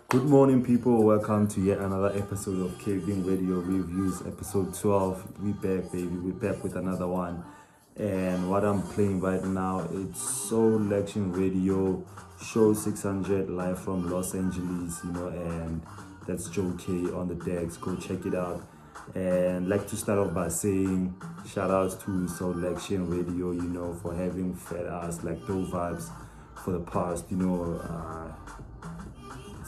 Good morning, people. Welcome to yet another episode of Cavebeing Radio Reviews, episode 12. We back, baby. We back with another one. And what I'm playing right now, it's Soul Lection Radio, show 600 live from Los Angeles, and that's Joe K on the decks. Go check it out. And like to start off by saying shout outs to Soul Lection Radio, for having fed us like those vibes for the past,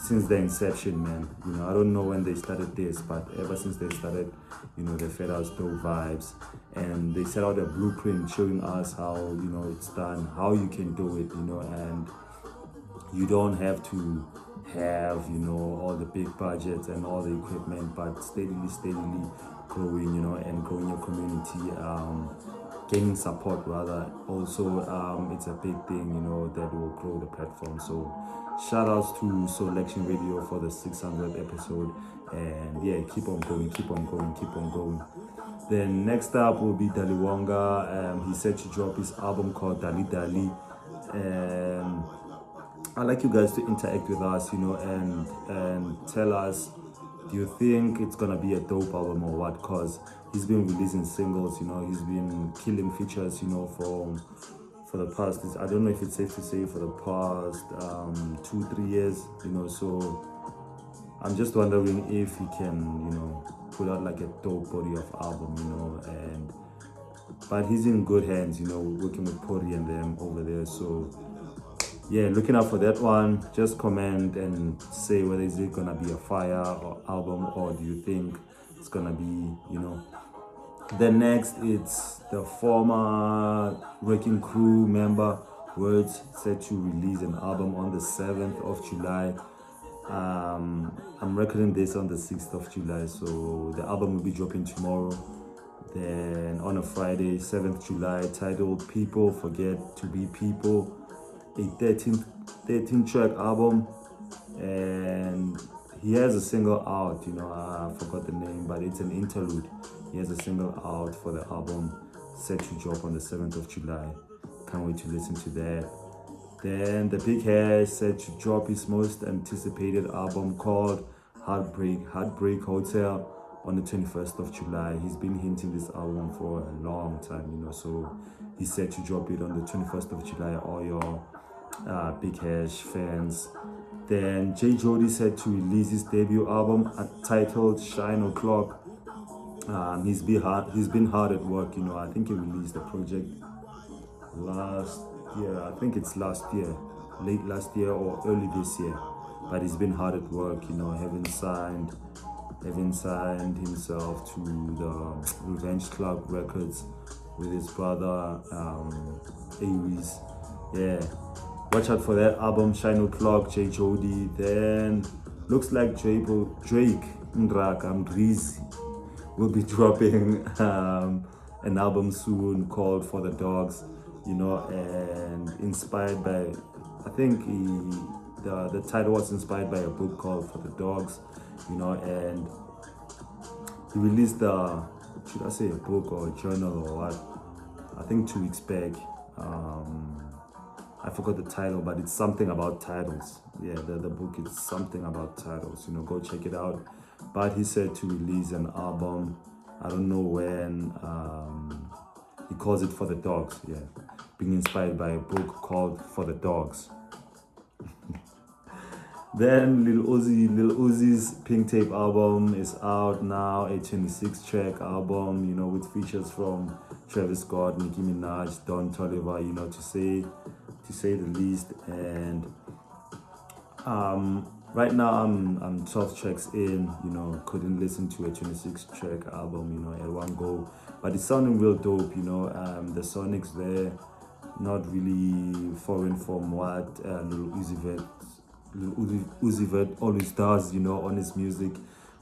since the inception, man. I don't know when they started this, but ever since they started, they fed us those vibes, and they set out a blueprint showing us how, it's done, how you can do it, and you don't have to have, all the big budgets and all the equipment, but steadily growing, and growing your community, gaining support rather. Also, it's a big thing, that will grow the platform. So shout outs to Selection Radio for the 600th episode, and yeah, keep on going. Then next up will be Daliwonga. He said to drop his album called Dali Dali, and I'd like you guys to interact with us, and tell us, do you think it's gonna be a dope album or what? Cause he's been releasing singles, he's been killing features, for the past, I don't know if it's safe to say for the past 2-3 years, so I'm just wondering if he can, put out like a dope body of album, but he's in good hands, working with Pori and them over there. So yeah, looking out for that one. Just comment and say whether is it gonna be a fire or album, or do you think it's gonna be, Then next, it's the former Wrecking Crew member Words, set to release an album on the 7th of July. I'm recording this on the 6th of July, so the album will be dropping tomorrow. Then on a Friday, 7th July, titled People Forget to Be People, a 13 track album, and he has a single out, I forgot the name, but it's an interlude. He has a single out for the album set to drop on the 7th of July. Can't wait to listen to that. Then the Big Hair is set to drop his most anticipated album called Heartbreak Hotel on the 21st of July. He's been hinting this album for a long time, so he's set to drop it on the 21st of July. All your Big Hash fans. Then Jody said to release his debut album titled Shine O'Clock. He's been hard at work, I think he released the project last year. I think it's last year, late last year or early this year. But he's been hard at work, having signed himself to the Revenge Club Records with his brother Aries. Yeah, watch out for that album, Shine O'Clock, Jody. Then looks like Drake Ndraka Mrizi will be dropping an album soon called For the Dogs, and inspired by, I think the title was inspired by a book called For the Dogs, and he released should I say a book or a journal or what? I think 2 weeks back. I forgot the title, but it's something about titles. Yeah, the book is something about titles. Go check it out. But he said to release an album. I don't know when. He calls it For the Dogs. Yeah, being inspired by a book called For the Dogs. Then Lil Uzi's Pink Tape album is out now, a 26-track album, with features from Travis Scott, Nicki Minaj, Don Toliver, to say the least. And right now I'm 12 tracks in, couldn't listen to a 26-track album, at one go, but it's sounding real dope, the sonics there, not really foreign from what Lil Uzi Vert always does, on his music,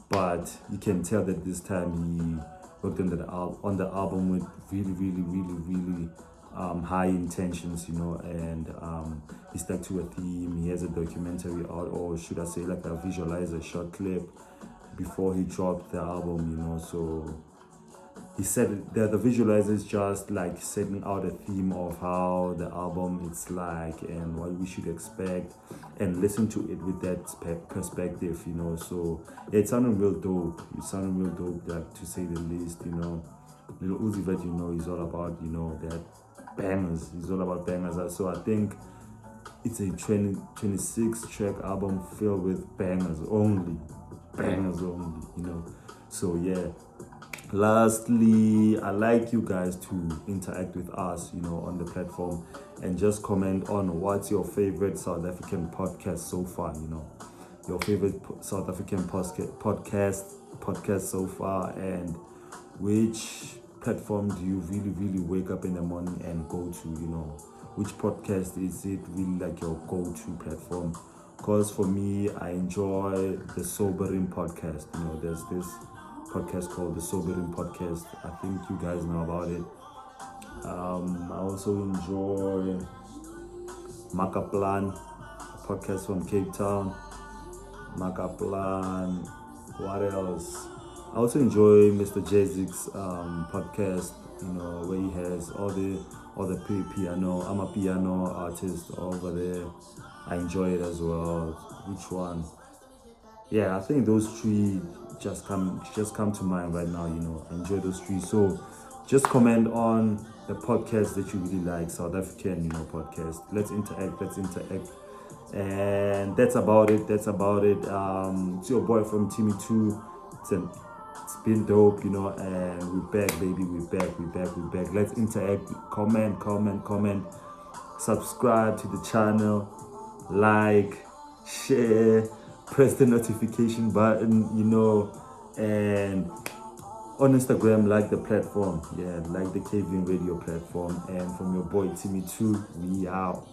but you can tell that this time he worked on the album with really high intentions, and he stuck to a theme. He has a documentary out, or should I say like a visualizer short clip before he dropped the album, so he said that the visualizer is just like setting out a theme of how the album is like and what we should expect, and listen to it with that perspective, you know. So yeah, it sounded real dope. It sounded real dope, like, to say the least, you know. Little Uzi Vert, you know, is all about, you know, that bangers. He's all about bangers. So I think it's a 26 track album filled with bangers only, you know. So yeah. Lastly, I like you guys to interact with us, you know, on the platform, and just comment on what's your favorite South African podcast so far, you know, your favorite South African podcast so far, and which platform do you really wake up in the morning and go to, you know, which podcast is it really like your go-to platform? Because for me, I enjoy the Sobering podcast. You know, there's this podcast called the Sobering Podcast. I think you guys know about it. I also enjoy Makaplan, a podcast from Cape Town. Makaplan. What else? I also enjoy Mr. Jezik's podcast, you know, where he has all the piano. I'm a piano artist over there. I enjoy it as well. Which one? Yeah, I think those three just come to mind right now, you know. I enjoy those three. So just comment on the podcast that you really like, South African, you know, podcast. Let's interact. And that's about it. It's your boy from Timmy 2. It's been dope, you know, and we're back, baby. We're back. Let's interact. Comment. Subscribe to the channel. Like, share, press the notification button, you know, and on Instagram, like the platform. Yeah, like the Cavebeing radio platform. And from your boy Timmy 2, we out.